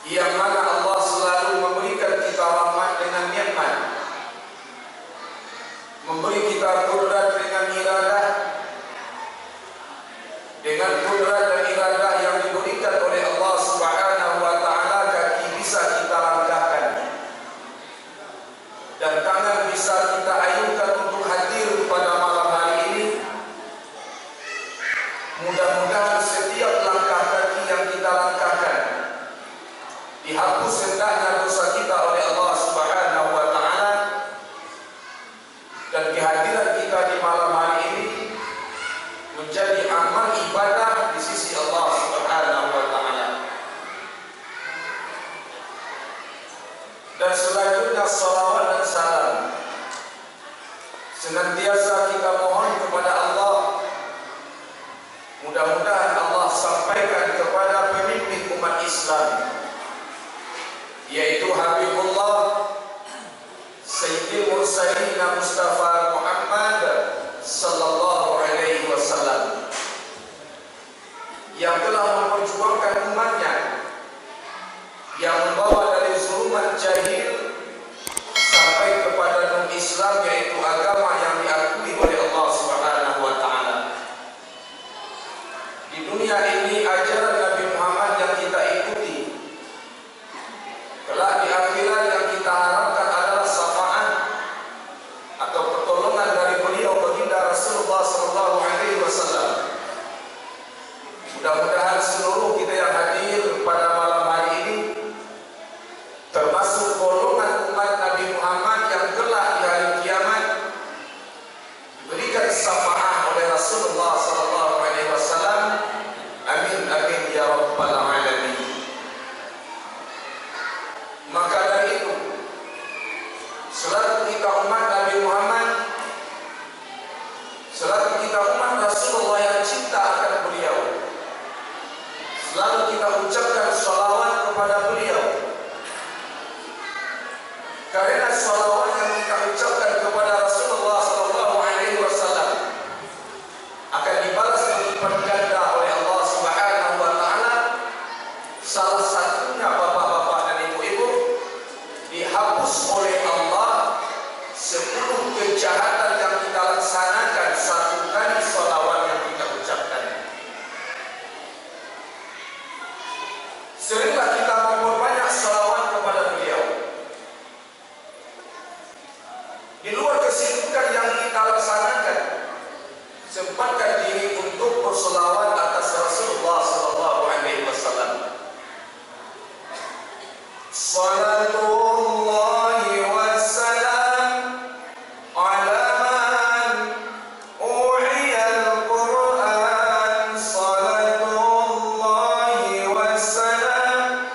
yang mana Allah selalu memberikan kita rahmat dengan nikmat, memberi kita kudrat dengan iradah, dengan kudrat dan iradah yang diberikan oleh Allah Subhanahu wa taala. Kaki bisa kita langkahkan dan tangan bisa kita ayunkan untuk hadir pada malam hari ini. Mudah-mudahan setiap langkah kaki yang kita langkahkan dihapus hendaknya dosa kita oleh Allah Subhanahu wa taala, dan kehadiran kita di malam hari ini menjadi amal ibadah di sisi Allah Subhanahu wa taala. Dan selanjutnya salawat dan salam senantiasa kita mohon kepada Allah. Mudah-mudahan Allah sampaikan kepada pemimpin umat Islam, yaitu Habibullah Sayyidil Mursalin Mustafa Muhammad sallallahu alaihi wasallam, yang telah memperjuangkan umatnya, yang membawa dari zulumat jahil sampai kepada nur Islam, yaitu agama yang diakui oleh Allah Subhanahu wa taala. Di dunia ini ajaran Nabi Muhammad yang kita ikuti, kelak di akhirat yang kita harapkan adalah syafaat atau pertolongan dari beliau baginda Rasulullah sallallahu alaihi wasallam. Mudah-mudahan seluruh kita yang hadir pada malam hari ini termasuk golongan umat Nabi Muhammad yang kelak di hari kiamat diberikan syafaat oleh Rasulullah sallallahu alaihi wasallam. Amin amin ya rabbal alamin. Maka dari itu, selaku kita umat Nabi Muhammad, selaku kita umat Rasulullah yang cinta akan beliau, selalu kita ucapkan salawat kepada beliau. Karena salawat yang kita ucapkan kepada Rasulullah sallallahu alaihi wasallam akan dibalas berlipat ganda oleh Allah Subhanahu wa taala. Salah satunya bapak-bapak dan ibu-ibu, dihapus oleh Allah 10 kejahatan yang kita laksanakan satu kali salawat yang kita ucapkan. Seringlah kita memperbanyak salawat kepada beliau. Di luar kesibukan yang kita laksanakan, sempatkan diri untuk berselawat atas Rasulullah sallallahu alaihi wasallam. Salatullahi wassalam ala man u'iyal Qur'an. Salatullahi wassalam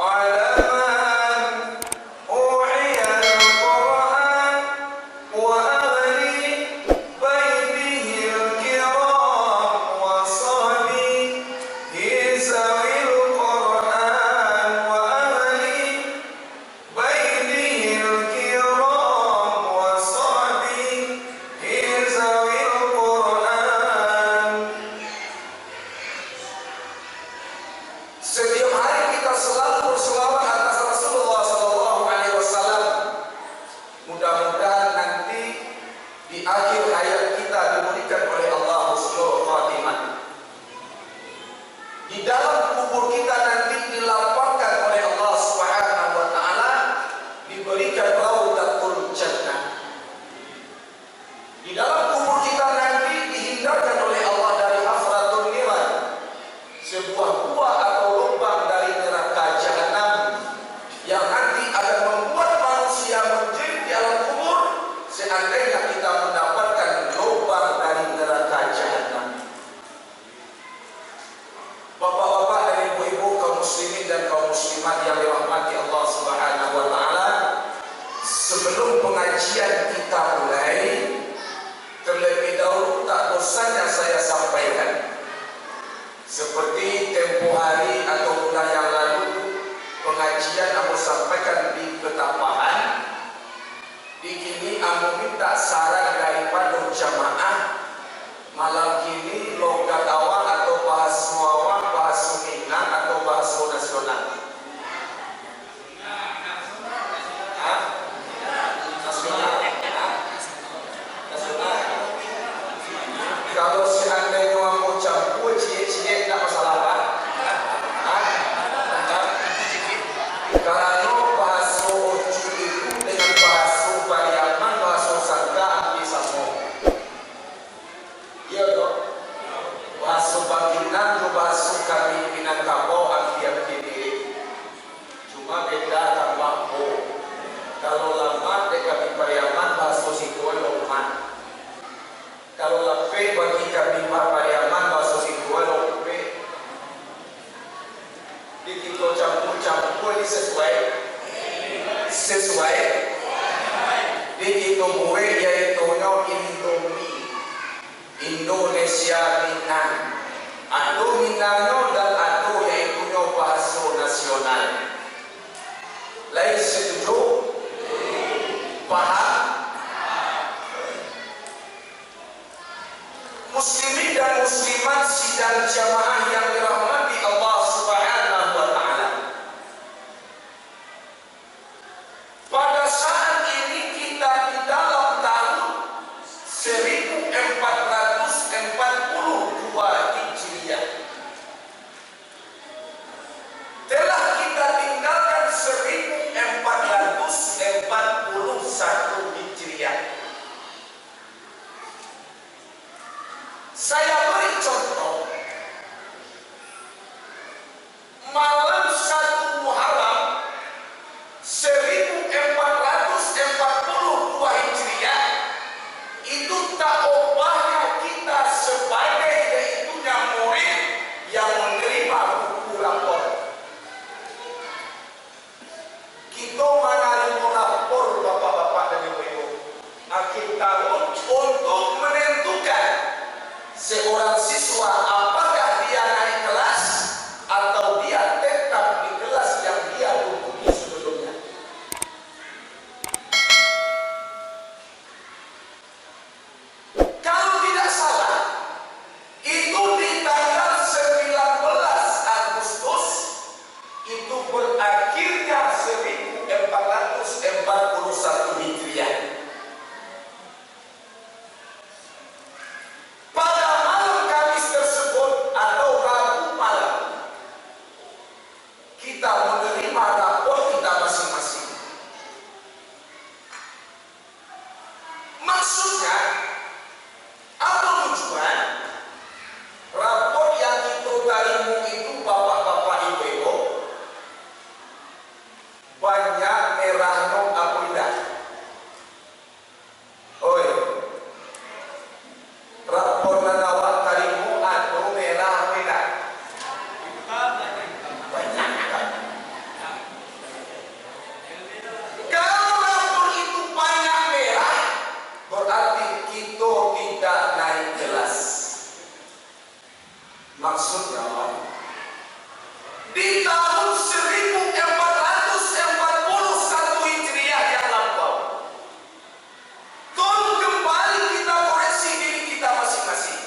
ala man u'iyal Qur'an wa ahli baitihil kiram wa sahbihi zawil Qur'an wa ahli baitihil kiram wa sahbihi zawil Qur'an. Setiap hari kita selalu berselawat atas Rasulullah sallallahu alaihi wasallam. Mudah-mudahan nanti di akhir hayat kita diberikan oleh Allah husnul khatimah. Di dalam kubur kita nanti dilapangkan oleh Allah Subhanahu wa taala, diberikan raudatul jannah. Di dalam kubur kita nanti dihindarkan oleh Allah dari hafratul niran, sebuah gua atau lubang dari neraka jahanam yang nanti akan membuat manusia menjerit di alam kubur seandainya kita mendapatkan lubang dari neraka jahanam. Bapak-bapak dan ibu-ibu, kaum muslimin dan kaum muslimat yang dirahmati Allah Subhanahu wa taala, sebelum pengajian kita mulai, terlebih dahulu tak bosannya saya sampaikan, seperti tempoh hari atau bulan yang lalu pengajian aku sampaikan di Ketapahan. Di kini aku minta saran daripada jamaah malam kini logat awal atau bahasa awal, bahasa Minang atau bahasa nasional. Karena bahasa Oju itu dengan bahasa Pariaman, bahasa Sangka hampir sama. Iya dong. Bahasa Baginan ke bahasa kami Minangkabau hampir mirip. Cuma beda tambah O. Kalau lama dekat Pariaman bahasa Situan Loman. Kalau lepe bagi kami Pariaman bahasa Situan Lope. Di kita campur-campur ini sesuai. Di kita buat yaitu Indomie, Indonesia Minang. Atau Minangnya dan atau yaitu bahasa nasional. Lain setuju? Paham? Muslimin dan muslimat sidang jamaah yang dirahmati Allah Subhanahu wa taala. Pada saat ini kita di dalam tahun 1442 Hijriah. Telah kita tinggalkan 1441 Hijriah. Saya beri contoh. Malam 1 Muharram 1442 Hijriah itu tak ubahnya kita sebagai yaitunya murid yang menerima buku rapor. Kita menerima rapor bapak-bapak dan ibu-ibu akhir tahun untuk menentukan seorang siswa apakah dia naik kelas atau dia tetap di kelas yang dia duduki sebelumnya. Kalau tidak salah, itu di tanggal 19 Agustus itu berakhirnya 1441 Hijriah. Pada malam Kamis tersebut atau Rabu malam, kita menerima rapor kita masing-masing. Maksudnya, apa tujuan? Rapor yang kita terima itu bapak-bapak ibu-ibu banyak merahnya apa tidak? Oi, rapor awak tarimu atau merah beda? Banyak kan? Kalau rapor itu banyak merah, berarti kita tidak naik kelas. Maksudnya, di tahun 1441 Hijriah yang lampau, tolong kembali kita koreksi diri kita masing-masing.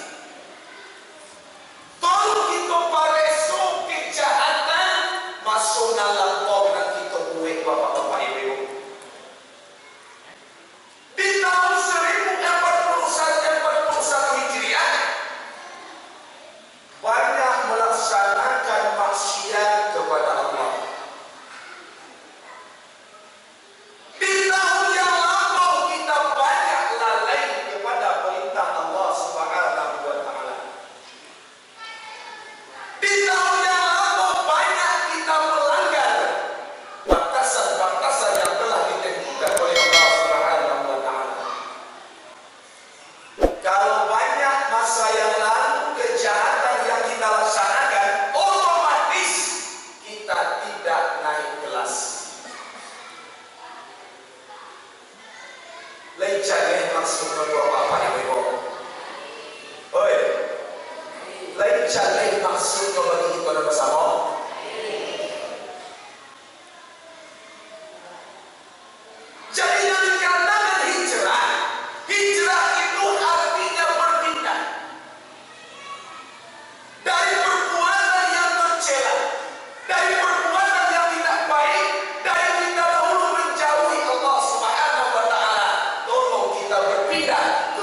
Tolong kita pareso kejahatan masuk dalam lampau dan kita buat bapak-bapak ibu-ibu. Di tahun 1441 Hijriah banyak melaksanakan maksiat kepada Allah. Di tahun yang lampau kita banyak lalai kepada perintah Allah Subhanahu wa taala. Di tahun yang lampau banyak kita melanggar batasan-batasan yang telah ditentukan oleh Allah Subhanahu wa taala. Kalau banyak masa yang lalu kejahatan yang kita laksanakan, otomatis kita tidak naik kelas. Lain cari maksudnya bapak ibu. Oi, lain cari maksudnya bagi kita bersama. Jadi yang dikatakan hijrah, hijrah itu artinya berpindah dari perbuatan yang tercela, dari perbuatan yang tidak baik, dari kita dahulu menjauhi Allah Subhanahu wa taala. Tolong kita berpindah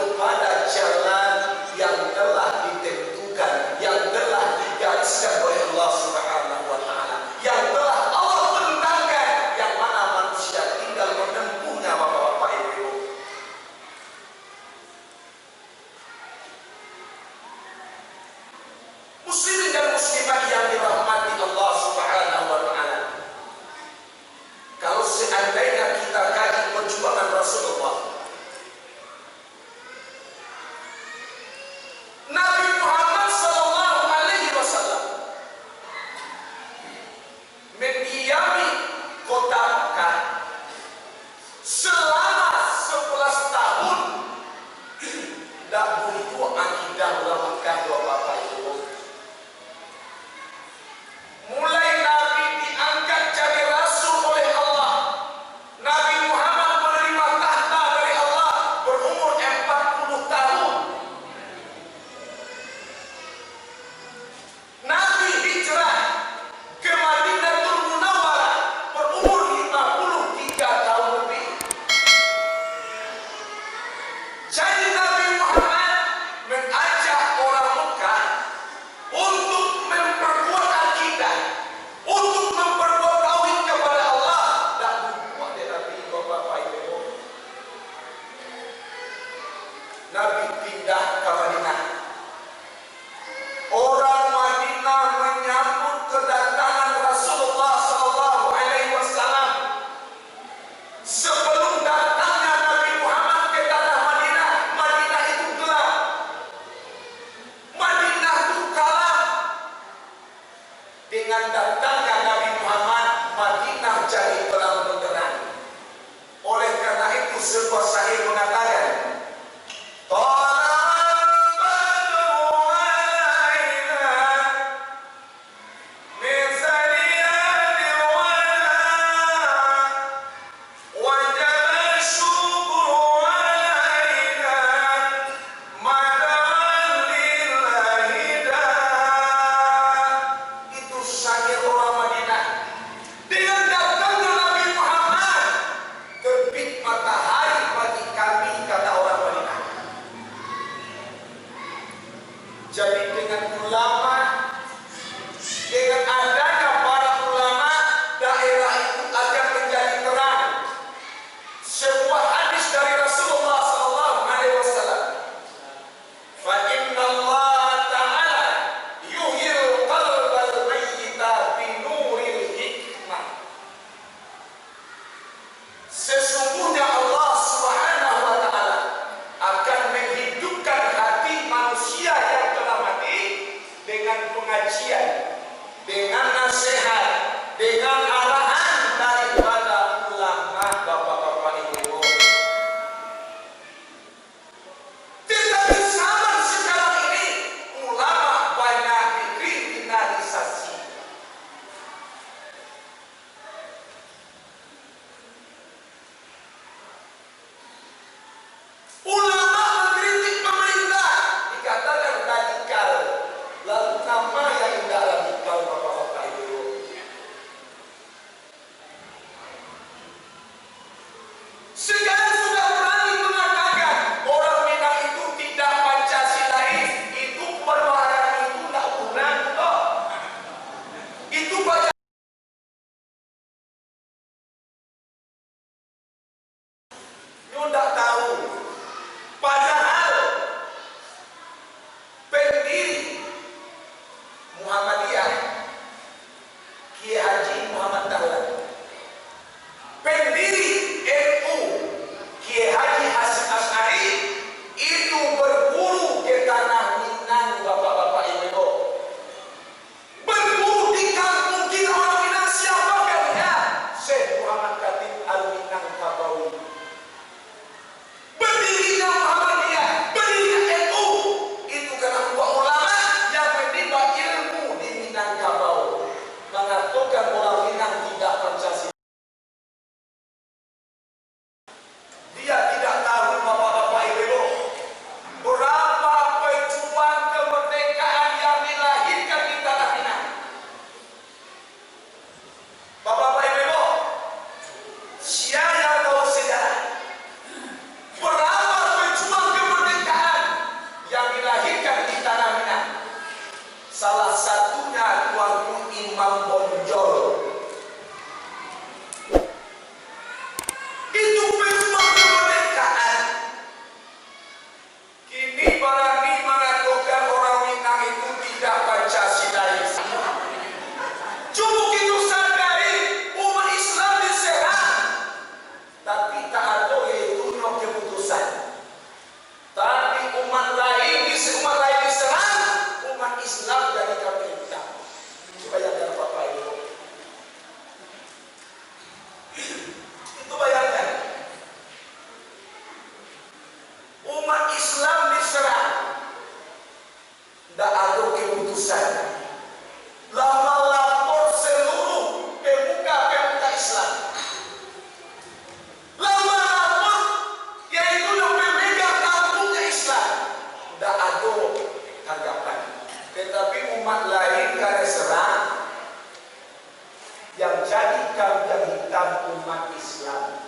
umat Islam.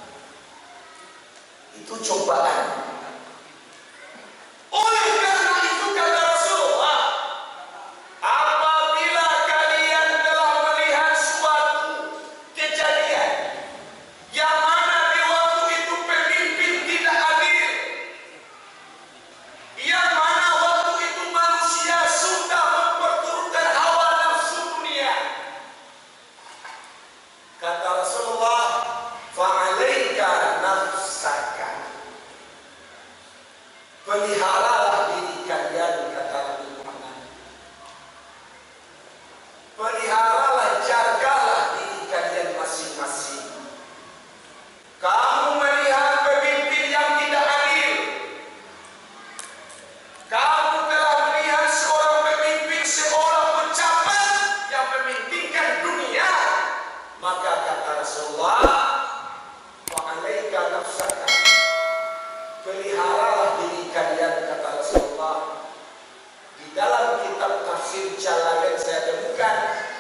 Itu cobaan. Oleh karena itu kata Rasulullah, apabila kalian telah melihat suatu kejadian yang mana di waktu itu pemimpin tidak adil, yang mana waktu itu manusia sudah memperturutkan hawa nafsu dunia, kata Rasulullah, fa'alaika nafsaka, peliharalah diri kalian, kata Nabi Muhammad. Peliharalah, jagalah diri kalian masing-masing. Kamu melihat pemimpin yang tidak adil, kamu telah melihat seorang pemimpin, seorang pejabat yang memimpinkan dunia, maka kata Rasulullah, wa'alaika nafsaka, peliharalah diri kalian, kata Rasulullah. Di dalam kitab tafsir Jalalain saya temukan,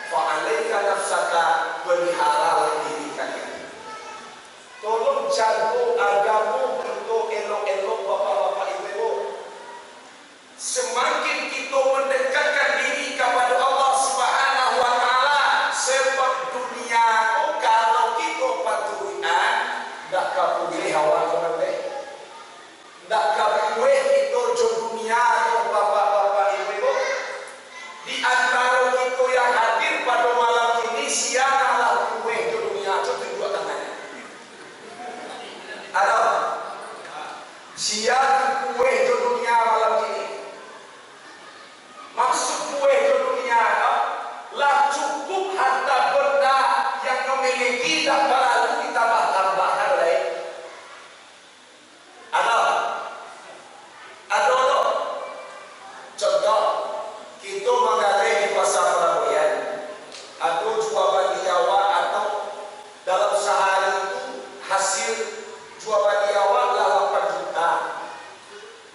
fa'alaika nafsaka, peliharalah diri kalian. Tolong jago agama kita elok-elok, bapak-bapak, ibu-ibu. Semakin kita mendekatkan diri kepada Allah Subhanahu wa Ta'ala, sebab dunia kalau kita patuhan, tak kapuri hawa kementek, tak kapuri kita jo dunia, bapak-bapak, ibu-ibu. Di antara kita yang hadir pada malam ini, sianglah kue jo dunia, coba dua tangannya. Ada siang kue jo dunia malam ini. Maksud kue jo dunia lah cukup harta benda yang memiliki, tak perlu ditambah-tambahkan lagi. Ada contoh, kita mengalir di pasar Manuasia, atau jual bagi awak, atau dalam sehari itu hasil jual bagi awak lah 8 juta.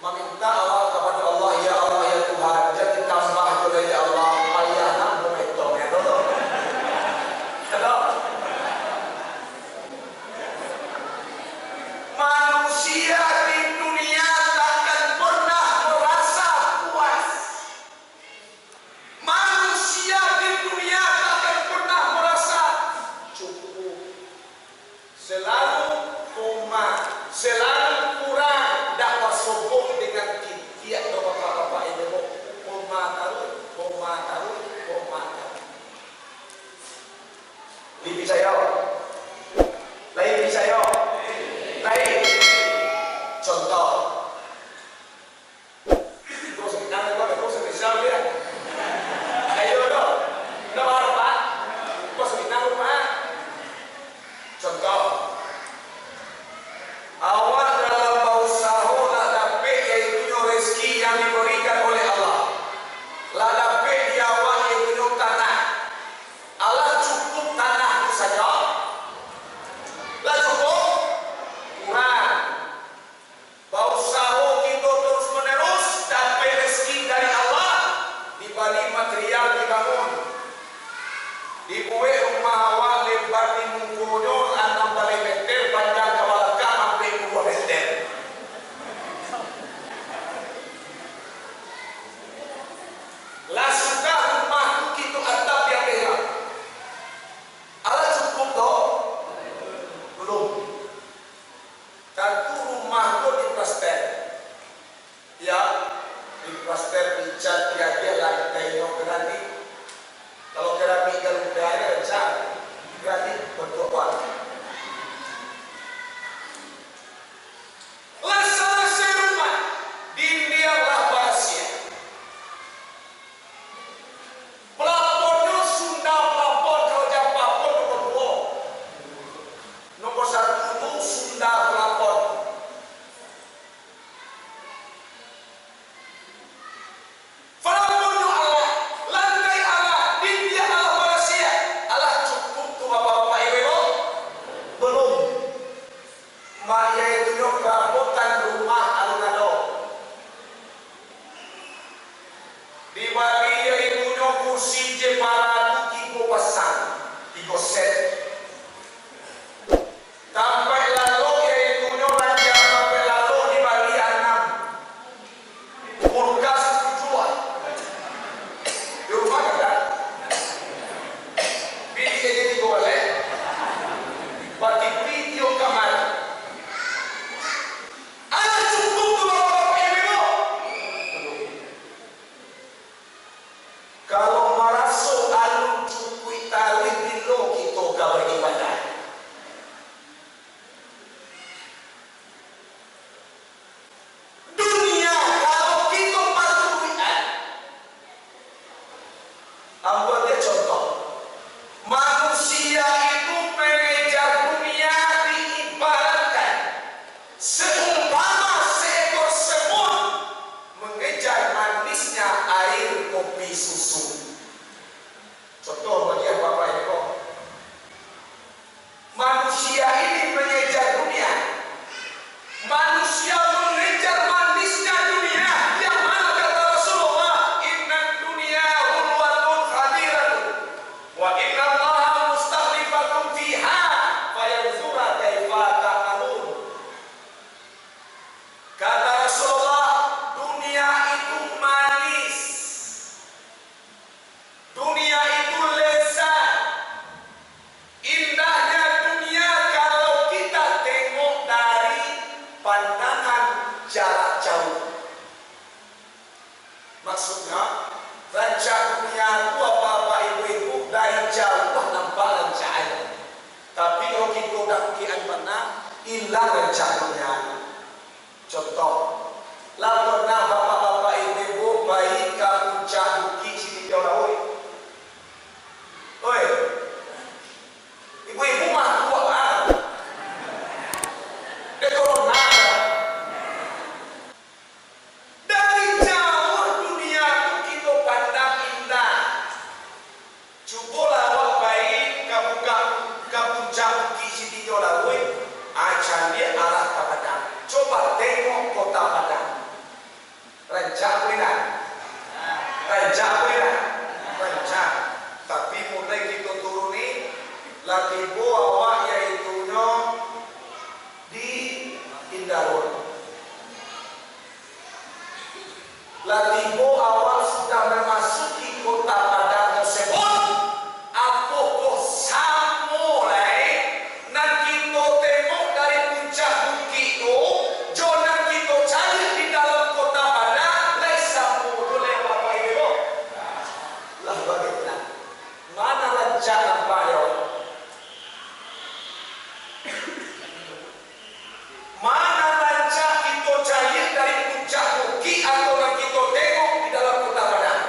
Meminta awak kepada Allah, ya Allah ya Tuhan, jadi tambah oleh ya Allah, ayah nak memetong ya Allah. Manusia di dunia takkan pernah merasa puas. Manusia di dunia takkan pernah merasa cukup. Selalu koma, selalu kurang, dapat sokong dengan tiap bapak-bapak ibu, koma tarut. Lebih saya, lain saya. Lain contoh, terus nanti terus spesial dia. Ayo dong, nama apa? Terus nama. Contoh, awak Manusia ini mengejar dunia. Manusia mengejar manisnya dunia. Yang mana kata Rasulullah, inna dunia hulwatun khadiratun wa inna allaha mustakhlifakum fiha fayanzura kaifa ta'malun. Kata Rasulullah, dunia itu manis, dunia itu lezat, indahnya dunia kalau kita tengok dari pandangan jarak jauh. Maksudnya, rancak dunia itu apa-apa ibu-ibu dari jauh lah nampak rancak aja. Tapi kalau kita dah kian pernah hilang rancak dunia. Contoh, lah pernah bapak-bapak ibu-ibu bayi ke puncak Bukit Sidi Oi. Oi, ibu-ibu mah tua banget. Dia corona. Dari jauh dunia itu kita pandang indah. Cubalah awak bayi kamu ke puncak Bukit Sidi Oi, acan dia arah ke Padang. Coba tengok kota Padang. Rancak boleh, rancak boleh, rancak. Tapi mulai kita turuni, lah tiba awak iaitunya di Indarun. Lah tiba awak sudah memasuki kota Padang tersebut. Apa kok sama lain? Nan kita tengok dari puncak bukit itu, jonan kita cari di dalam kota Padang, lesa mulu lewat apa itu? Lah bagaimana? Mana rancak apa ya? Mana rancak kita cari dari puncak bukit atau yang kita tengok di dalam kota Padang?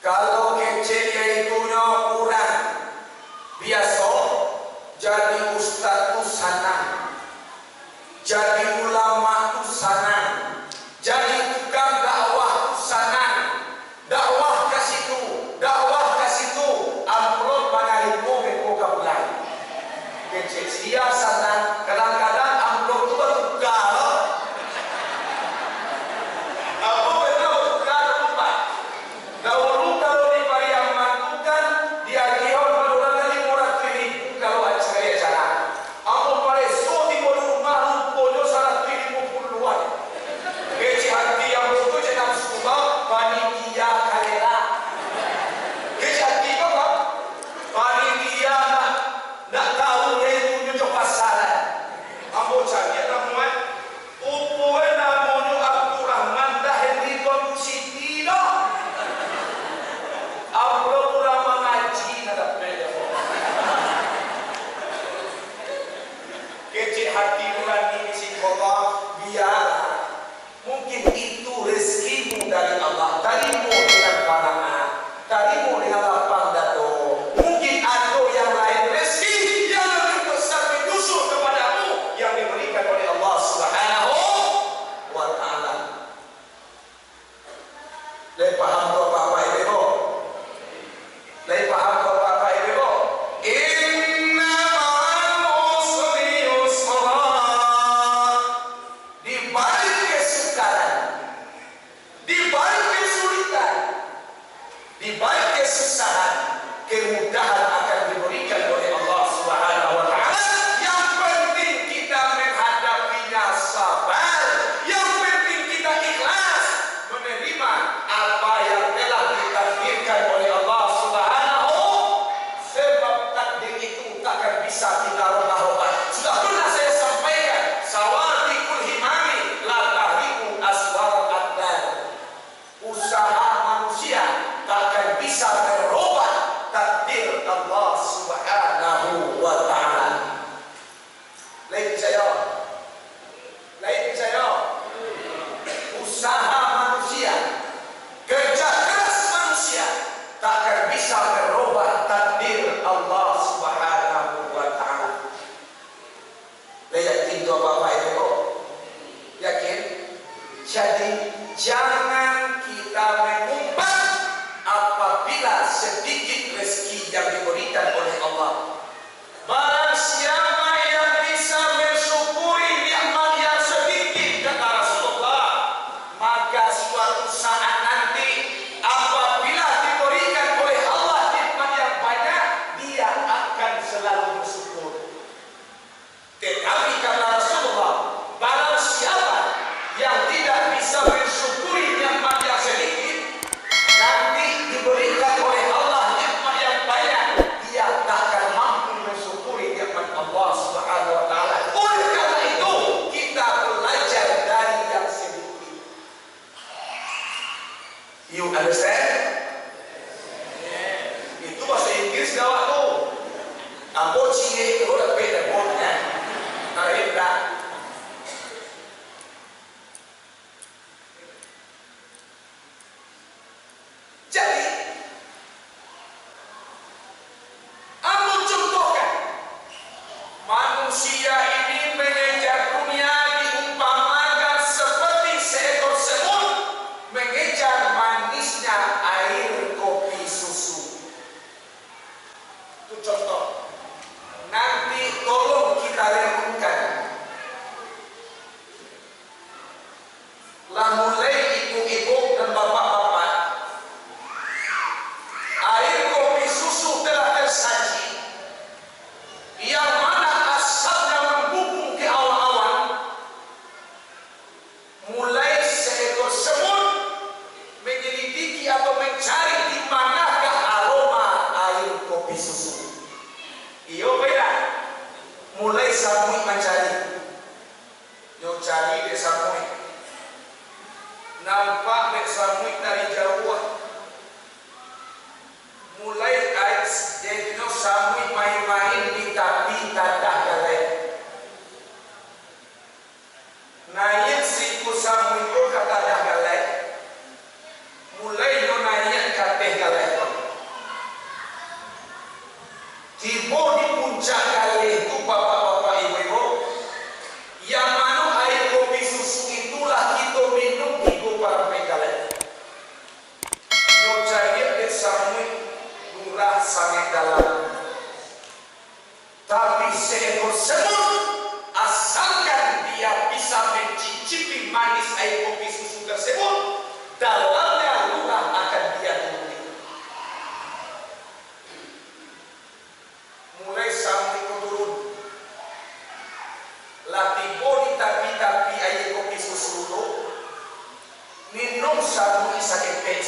Kalau kecil yaitunya kurang biasa, jadi ustaz tu senang, jadi ulama tu senang, jadi tukang dakwah tu senang. Dakwah ke situ, dakwah ke situ, amplop mangarimu beko kaplan. Kecil sia senang, kadang-kadang amplop tu bertukar. Apa benar bertukar tempat? Dahulu kalau di Pariaman itu kan diagihon menurut kali murah kiri kalau acara acara. Aku pada so di rumah rumputnya salah 30-an. Kecil hati yang itu jenam suka panitia kalela. Kecil hati apa? Panitia nak tahu itu nyucuk pasaran. Ambo cari namuan upuan namanya Abdurrahman dah Hendri Suardi dah. Ambo kurang mengaji nak beda. Kecil hati nurani si kota biar mungkin itu rezekimu dari Allah. Tadimu dengan pandangan, tadimu dengan lapang dado. Mungkin ada yang lain rezeki yang lebih besar menyusul kepadamu yang diberikan oleh Allah Subhanahu wa Ta'ala. Lagi paham Bapak Ibu? Lagi paham Bapak Ibu? Inna ma'al usri yusra. Di balik kesukaran, di balik kesulitan, di balik kesusahan, kemudahan akan diberikan oleh Allah Subhanahu wa Ta'ala. Yang penting kita menghadapinya sabar, yang penting kita ikhlas menerima apa yang telah ditakdirkan oleh Allah Subhanahu. Sebab takdir itu takkan bisa kita rubah-rubah. Sudah pernah saya sampaikan, sawadikul himami la tahriku aswar adnan. Usaha manusia takkan bisa merubah takdir Allah Subhanahu wa Ta'ala. Lain saya, usaha manusia, kerja keras manusia takkan bisa merubah takdir Allah Subhanahu wa Ta'ala. Yakin tu Bapak Ibu? Yakin? Jadi jangan kita mengumpat apabila sedikit rezeki yang diberikan oleh Allah. Barang siapa yang bisa mensyukuri nikmat yang sedikit, kata Rasulullah, maka suatu saat nanti apabila diberikan oleh Allah nikmat yang banyak, dia akan selalu bersyukur. Tetapi kata Rasulullah, barang siapa yang tidak bisa mensyukuri nikmat yang sedikit, nanti diberikan oleh Allah nikmat yang banyak, dia tak akan mampu mensyukuri nikmat Allah Subhanahu wa Ta'ala. Oleh karena itu, kita belajar dari yang sedikit. You understand? Itu bahasa Inggris dah waktu. Ambo cie itu dah beda bolnya. Nah, ini dah. Jadi, ambo contohkan, manusia ini mengejar dunia diumpamakan seperti seekor semut mengejar manisnya air kopi susu. Itu contoh. Nanti tolong kita renungkan. Lah mulai ibu-ibu dan bapak-bapak, air kopi susu telah tersaji, yang mana asapnya membumbung ke awan-awan. Mulai seekor semut menyelidiki atau mencari di manakah aroma air kopi susu. Iyo beda. Mulai samui mencari, yo cari dek samui, nampak dek samui dari jauh. Mulai ais jadi no samui main-main di tapi tadah galai. Naik siku samui ko kata dah galai. Mulai no naik kateh galai. tersebut, dalamnya lurah akan dia temui. Mulai sampai ke turun, latih bodi tapi air kopi susu dulu, minum satu sakit.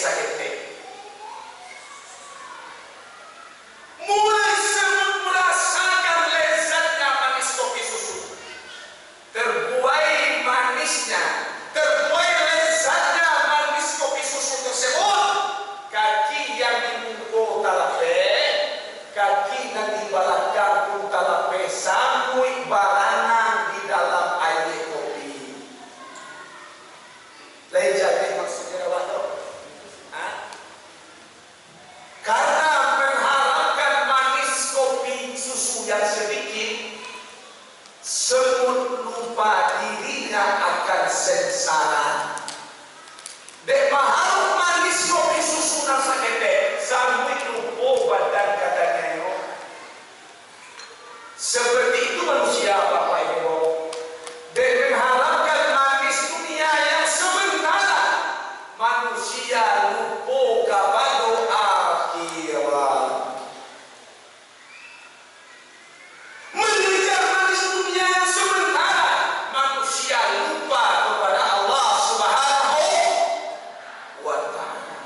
Mulai semut merasakan lezatnya manis kopi susu, terbuai manisnya, terbuai lezatnya manis kopi susu tersebut. Kaki yang dimungkul talape, kaki yang dibalakkan pun talape, sampai barangan di dalam air kopi. Lezatnya maksudnya apa tuh? Karena mengharapkan manis kopi susu yang sedikit, semut lupa dirinya akan sengsara. Dek mahal manis kopi susu nang sakete, sampai lupa badan katanya yo. Seperti itu manusia Bapak Ibu. Dek mengharapkan manis dunia yang sementara, manusia lupa kepada akhirat. Mengejar manis dunia yang sementara, manusia lupa kepada Allah Subhanahu wa ta'ala.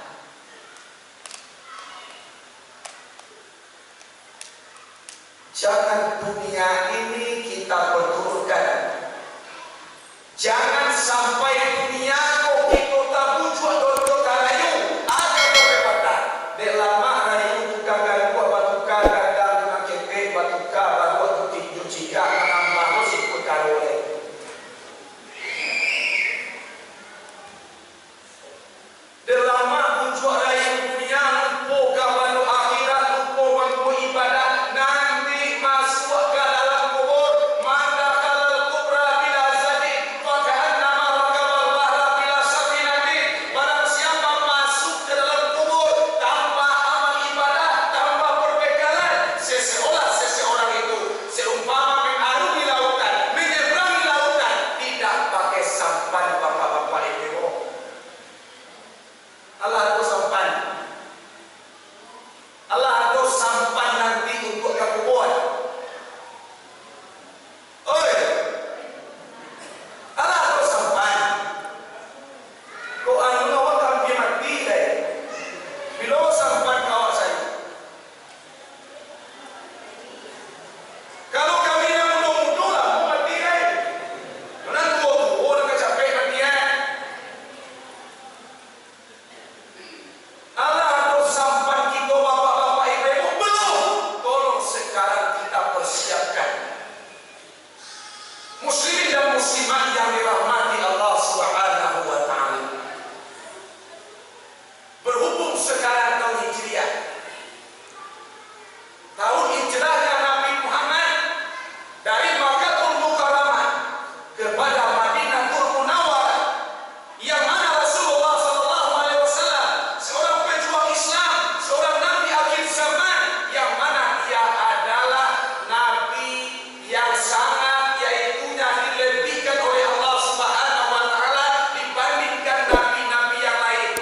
Jangan dunia ini kita benturkan. Jangan sampai dunia kok kita tabujuk dodok rayu, ada berpatah. Dek lama rayu tukang ganggu batuka gadang dengan kepek batuka baru tutik jujika menambah musik perkarole. Dek lama bujuk rayu dunia lupa kabaru akhirat, lupa mampu ibadah, nanti masuk ke dalam kubur. Manda kalal kubra bila zadi, fakahan nama rakabal bahra bila sabinati. Barang siapa masuk ke dalam kubur tanpa amal ibadah, tanpa perbekalan, seseorang itu seumpama mengarungi lautan, menyeberangi lautan, tidak pakai sampan. Bapak-bapak ibu, Allah itu sampan. Allah itu sampan nanti untuk ke kubur. Oi, Allah itu sampan. Kau anu awak kami mati deh. Bila sampan kau saya. Kalau kami yang muda-muda lah mau mati deh. Mana tua nak capek mati eh. Allah itu sampan kita bapak-bapak ibu belum. Tolong sekarang kita persiapkan. Muslimin dan muslimat yang dirahmati Allah Subhanahu wa ta'ala. Berhubung sekarang tahun Hijriah, tahun hijrahnya Nabi Muhammad dari Makkahul Mukarramah kepada Madinatul Munawwarah, yang mana Rasulullah sallallahu alaihi wasallam seorang pejuang Islam, seorang nabi akhir zaman, yang mana dia adalah nabi yang sangat yaitunya dilebihkan oleh Allah Subhanahu wa taala dibandingkan nabi-nabi yang lain.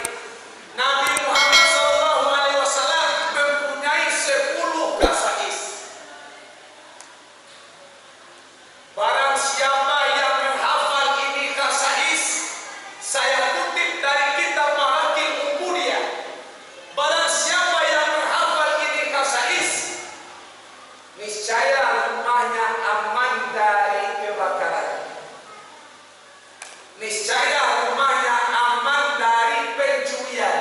Nabi Muhammad sallallahu alaihi wasallam mempunyai 10 khasais. Barang siapa yang menghafal ini khasais, saya kutip dari kitab Marakil Ubudiyah. Barang siapa yang menghafal ini khasais, niscaya rumahnya aman dari kebakaran. Niscaya rumahnya aman dari pencurian.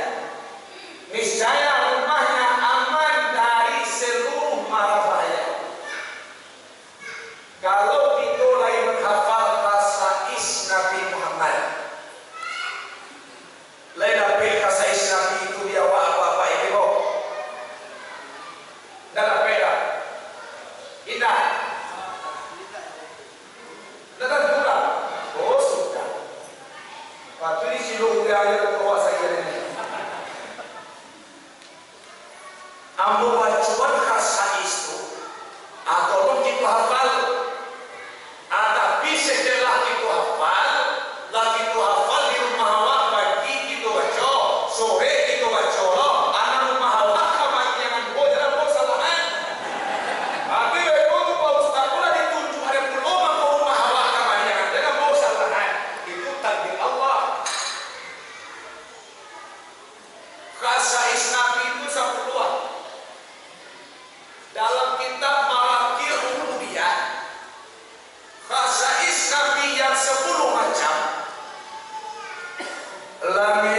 Niscaya rumahnya aman dari seluruh mara bahaya. Kalau kita lagi menghafal khasais Nabi Muhammad, lain apa khasais Nabi itu dia apa ibu? Dalam beda. Indah. Dalam kurang. Oh sudah. Waktu ini silung dia yang keluar saya ini. Ambo wajuan khasais itu atau kita hafal. Tapi setelah kita hafal, lah kita hafal di rumah awak Salamu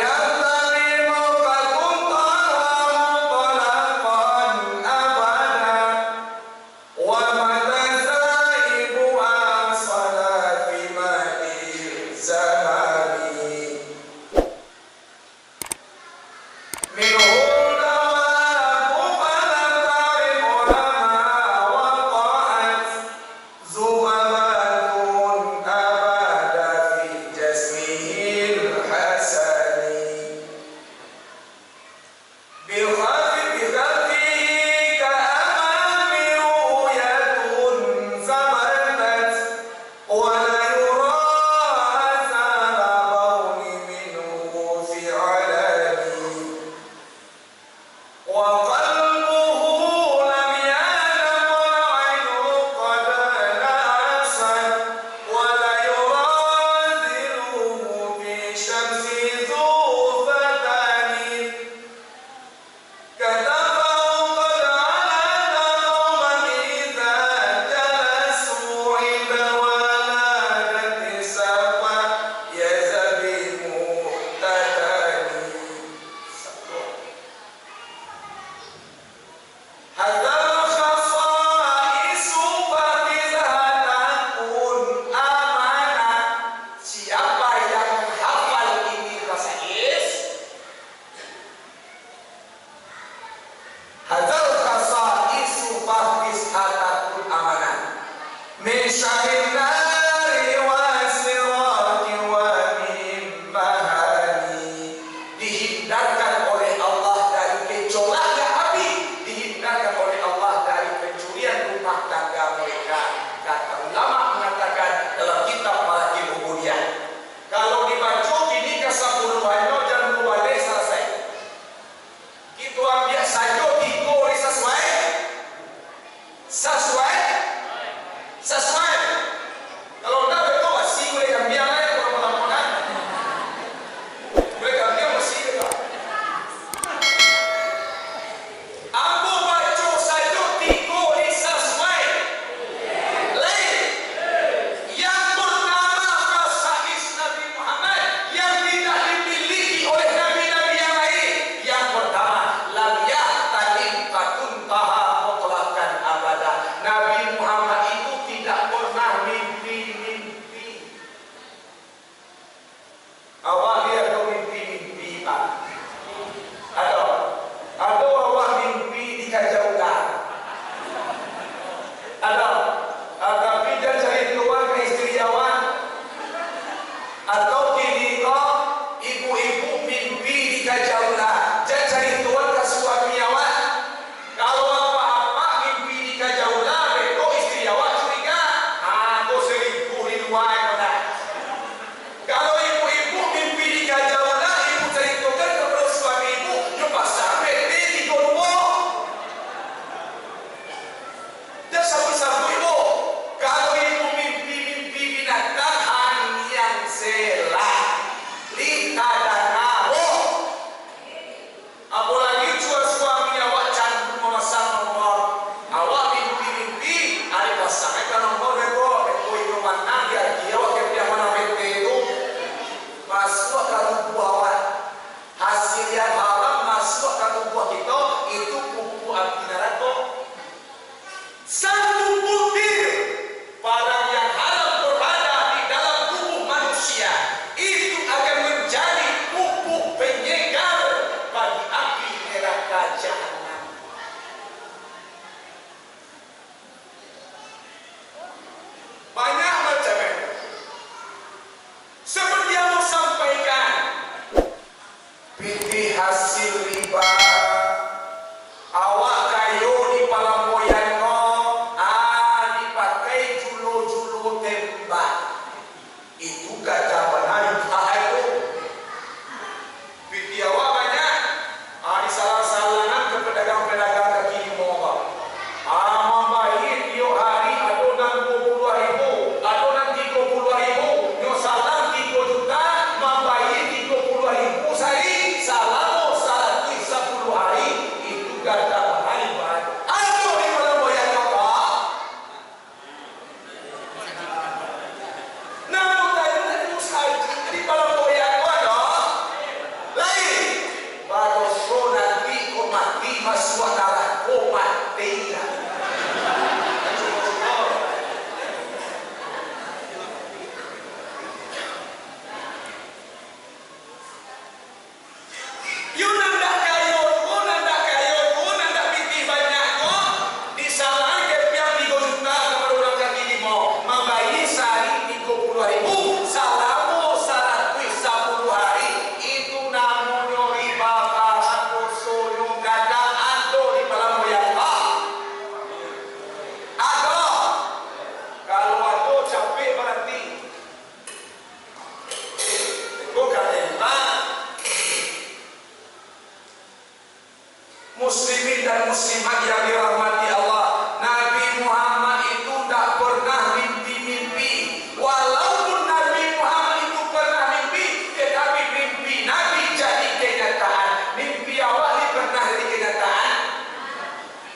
muslimat yang dirahmati Allah, Nabi Muhammad itu tidak pernah mimpi-mimpi. Walaupun Nabi Muhammad itu pernah mimpi, tetapi mimpi Nabi jadi kenyataan. Mimpi awak ni pernah jadi kenyataan?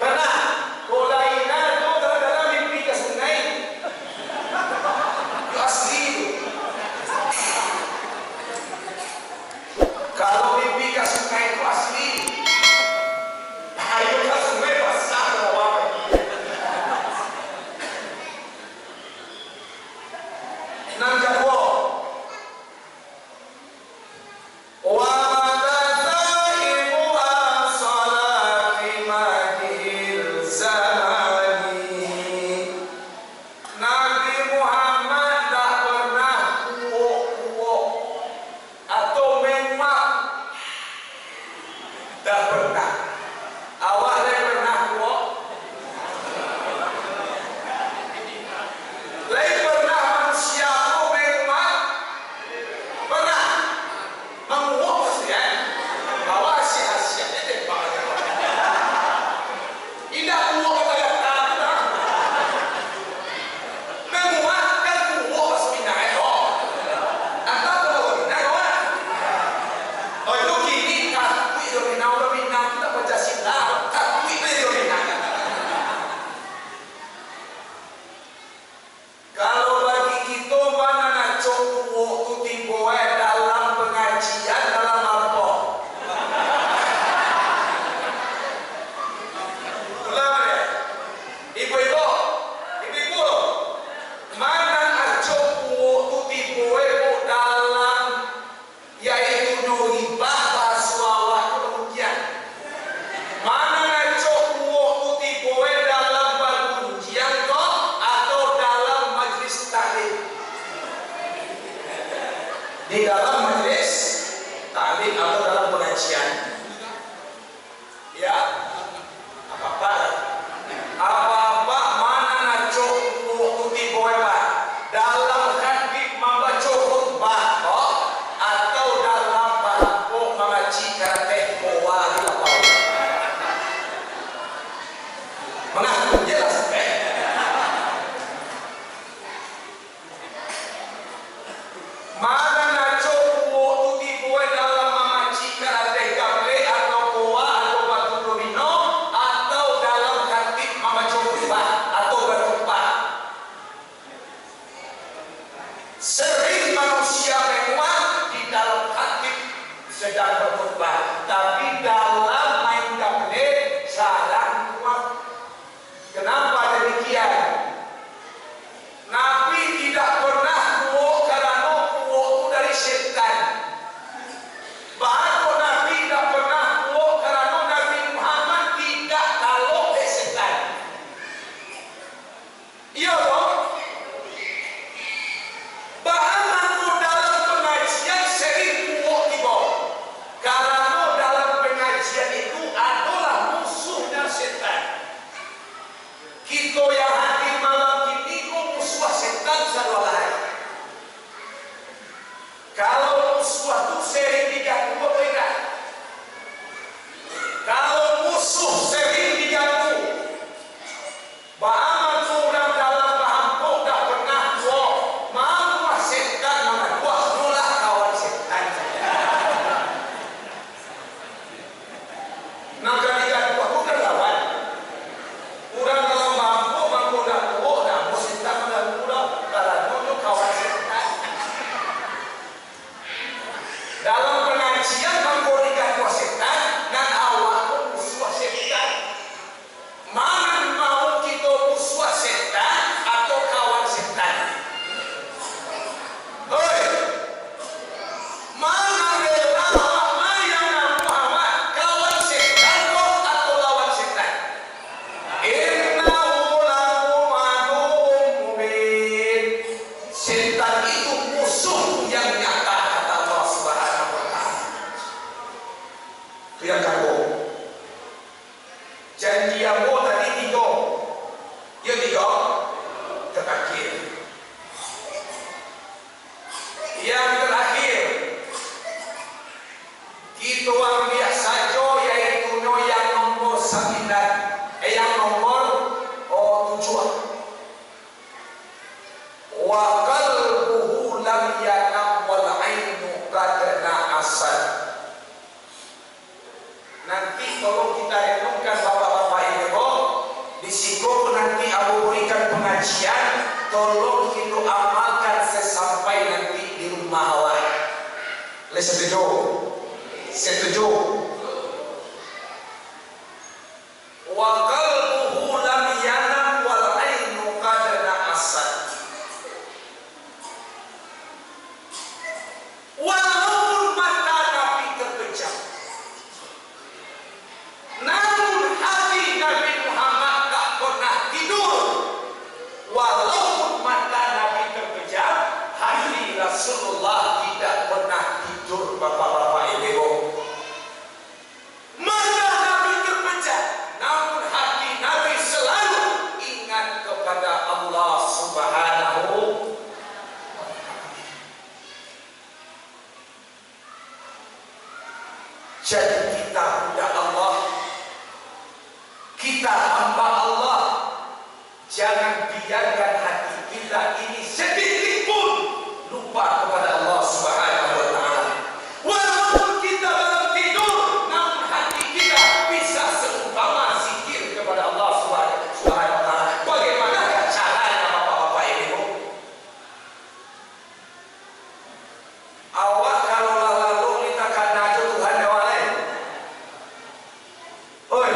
Pernah? Kolaina tu dalam mimpi ke sungai. Itu asli itu. Kalau mimpi ke sungai itu asli. Ayo ke sungai basah awak. Nang jadwa. Di dalam majelis taklim atau dalam pengajian, ya, apa-apa mana naco waktu tiba dalam hadis membaca khutbah atau dalam balapok mengaji karate kowa di lapau. Mengaku jelas mana sering manusia memang di dalam hati sedang berkhutbah, tapi dalam main gaple jarang kuat. Kenapa demikian? Nabi tidak pernah kuat karena kuat dari setan. Bahkan Nabi tidak pernah kuat karena Nabi Muhammad tidak kalau setan. Iya dong. Kita yang hadir malam ini musuh setan salualai. Kalau musuh itu sering diganggu beda. Kalau musuh sering diganggu, bahkan orang dalam bahampok tak pernah tua malah setan mana kuah nolah kawan setan. Nak diganggu aku kan lawan. Orang dalam dalam pengajian mengkodikan kuah setan dan awak pun musuh setan. Mana mau kita musuh setan atau kawan setan? Hei, mana rela awak yang Muhammad kawan setan atau lawan setan? Innahu lakum aduwwun mubin. Setan itu musuh yang nyata kata Allah Subhanahu wa asad. Nanti tolong kita renungkan bapak-bapak ibu, di situ nanti aku berikan pengajian, tolong kita amalkan sesampai nanti di rumah awak. Setuju? Setuju? Wa qalbuhu lam yanam wal ainu qad na'asat. Walaupun mata Nabi terpejam, namun hati Nabi Muhammad tak pernah tidur. Walaupun mata Nabi terpejam, hati Rasulullah tidak pernah tidur, bapak-bapak ibu. Mata Nabi terpejam, namun hati Nabi selalu ingat kepada Allah Subhanahu. Jadi kita budak Allah, kita hamba Allah. Jangan biarkan hati kita ini sedikit pun lupa kepada Allah Subhanahu wa taala. Walaupun kita dalam tidur, namun hati kita bisa seumpama zikir kepada Allah Subhanahu wa taala. Bagaimanakah caranya bapak-bapak ibu? Awak kalau lalu kita kena Tuhan yang lain. Oi.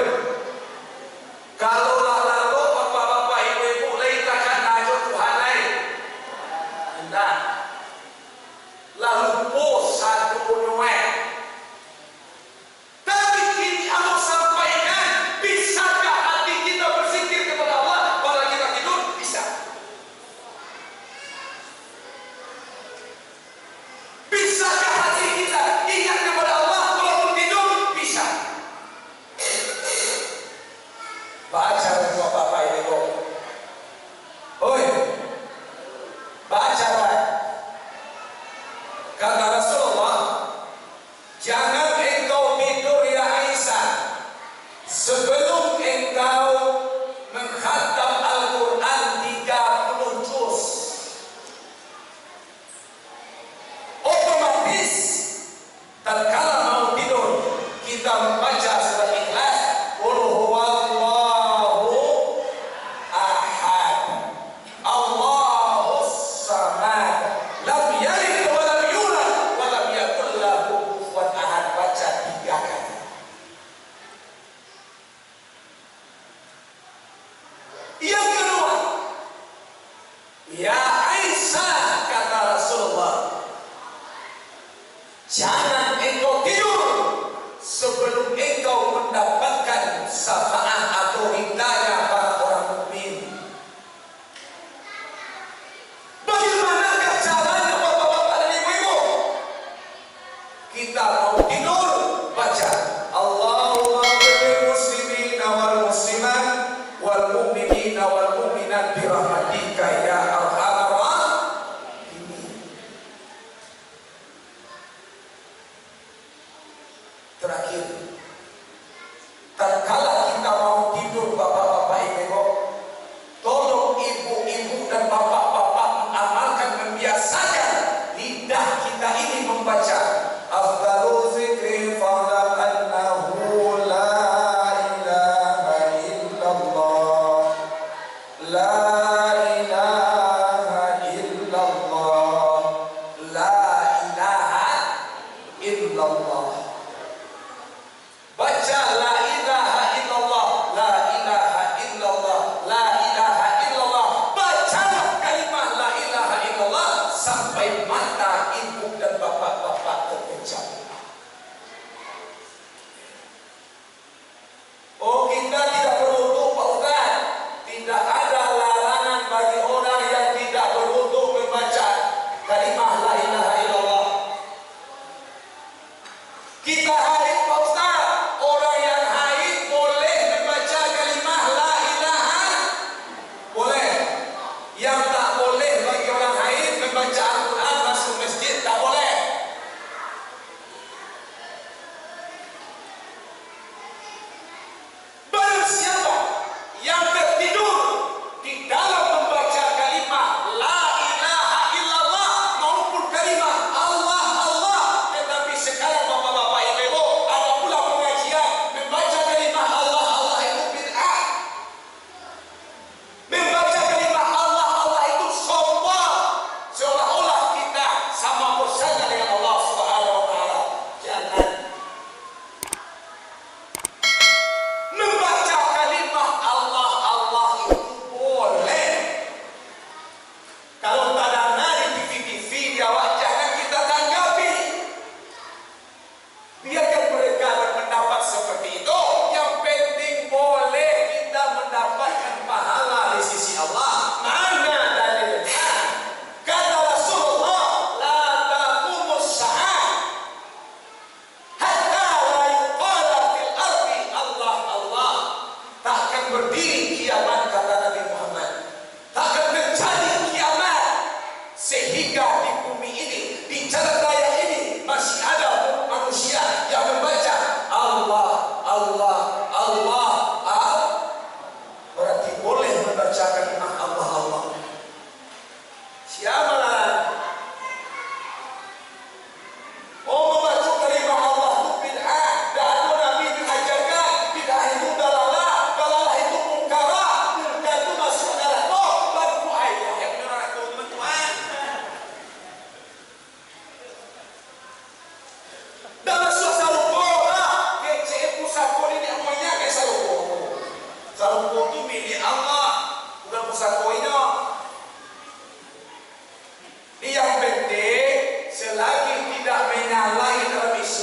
Kalau lalu bapak-bapak ibu-ibu kita kena Tuhan lain. Enggak. Lalu pos satu nuai. Tapi kini Allah sampaikan, bisakah hati kita berzikir kepada Allah pada kita tidur? Bisa. Bisakah hati kita ingat kepada Allah walaupun tidur? Bisa. Baca bapak-bapak ibu. Oi. Baca baik. Kata Rasulullah, jangan engkau tidur ya Aisyah sebelum engkau mengkhatam Al-Quran 30 juz. Otomatis tatkala mau tidur kita membaca surat Ikhlas, qul huwallahu ahad, Allahus samad, lam yalid wa lam yulad wa lam yakul lahu kufuwan ahad. Baca 3 kali. Yang kedua, ya Aisyah, kata Rasulullah, jangan engkau tidur sebelum engkau mendapatkan syafaat atau hidayah para orang mukmin. Bagaimanakah caranya bapak-bapak dan ibu-ibu? Kita mau tidur, baca Allahumma ighfir muslimina wal muslimat wal mu'minina wal mu'minat bi rahmatika ya arhamar rahimin. Terakhir, tatkala kita mau tidur bapak-bapak ibu, tolong ibu-ibu dan bapak-bapak mengamalkan, membiasakan lidah kita ini membaca afdalu zikri fa'lam annahu la ilaha illallah, la ilaha illallah, la ilaha illallah. Baca la ilaha illallah, la ilaha illallah, la ilaha illallah. Bacalah kalimat la ilaha illallah sampai mata ibu dan bapak-bapak terpejam. Oh, kita tidak berwudu, Pak Ustaz. Tidak ada larangan bagi orang yang tidak berwudu membaca kalimat la ilaha illallah.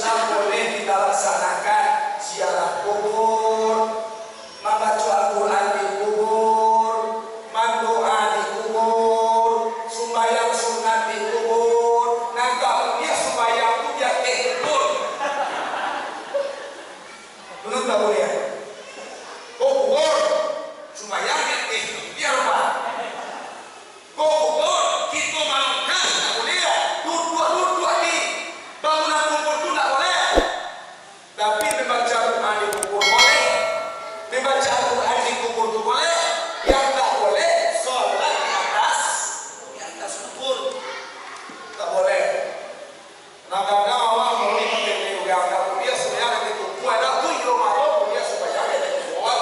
Islam boleh kita laksanakan ziarah kubur, membaca Al-Quran di kubur, mendoa di kubur, sembahyang sunat di kubur. Nah kalau dia sembahyang itu dia kubur. Benar tak boleh ya? Oh kubur, sembahyang dia apa? Oh kubur, kita makan tak boleh ya? Duduk di bangunan kubur itu tak boleh. Tapi membaca Al-Quran di kubur boleh, membaca Al-Quran di kubur itu boleh. Yang tak boleh sholat di atas kubur, tak boleh. Nah kadang orang mau ikut yang kalau dia sebenarnya di kubur ada tuh yang malu dia sebenarnya di kubur,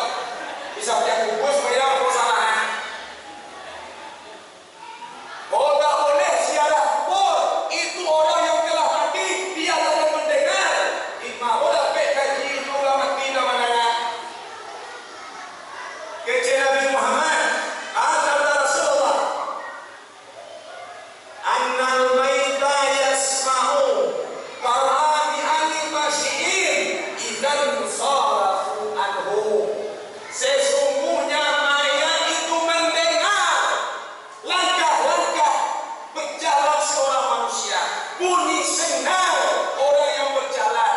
bisa dia kubur sebenarnya apa salahnya? Oh tak boleh ziarah kubur, itu orang yang telah mati dia tidak mendengar. Mau dapat kaji itu ulama kita mana? Kecil Nabi Muhammad, kata Rasulullah, annal maita yasma'u qara'ati al-masyiin idan sarafu anhu. Sesungguhnya mayat itu mendengar langkah-langkah berjalan seorang manusia, bunyi senang orang yang berjalan.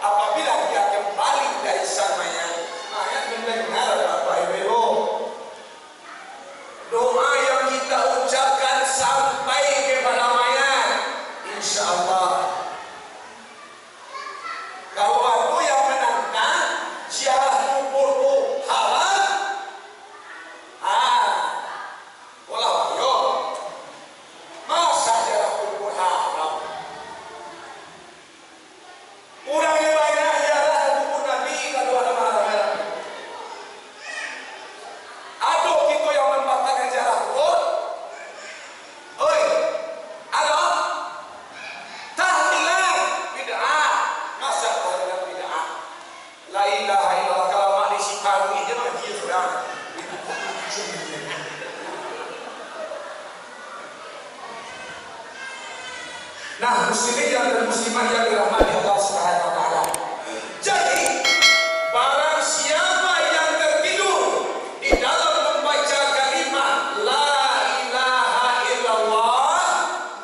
Apabila dia kembali dari sang mayat mendengar Bapak Ibu. Doa yang kita ucapkan sampai kepada mayat, insya Allah. Kalau aku yang menantang ziarah kubur itu halal, walau ayo, masa ziarah kubur haram? Kurangnya banyak ziarah kubur Nabi kalau ada marah-marah. Aduh kita yang membatalkan ziarah kubur. Oi, ada tahlilan bid'ah. Masa tahlilan bid'ah? La ilaha illallah kalau mak disiparu ini mah dia sudah. Nah, muslimin dan muslimat yang dirahmati Allah Subhanahu wa taala. Jadi, barang siapa yang tertidur di dalam membaca kalimat la ilaha illallah,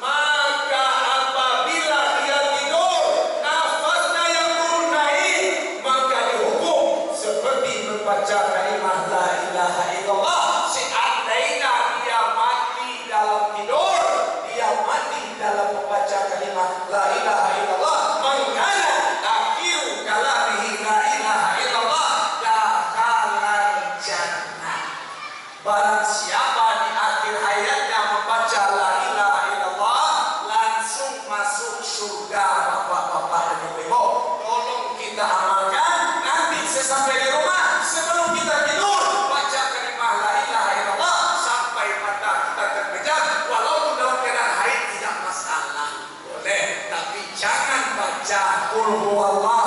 maka apabila dia tidur, nafasnya yang turun naik, maka dihukum seperti membaca kalimat la ilaha illallah. Seandainya dia mati dalam tidur, dia mati dalam membaca kalimat la ilaha illallah, maka akhir kalamihi la ilaha illallah dakhalan jannah. Barang siapa di akhir hayatnya membaca la ilaha illallah, langsung masuk surga. Bapak-bapak dan ibu-ibu, tolong kita amalkan. Nanti sesampai di rumah, sebelum kita tidur, baca kalimat la ilaha illallah sampai mata kita terpejam. Walaupun dalam keadaan haid tidak masalah, boleh. Tapi jangan baca qul huwallahu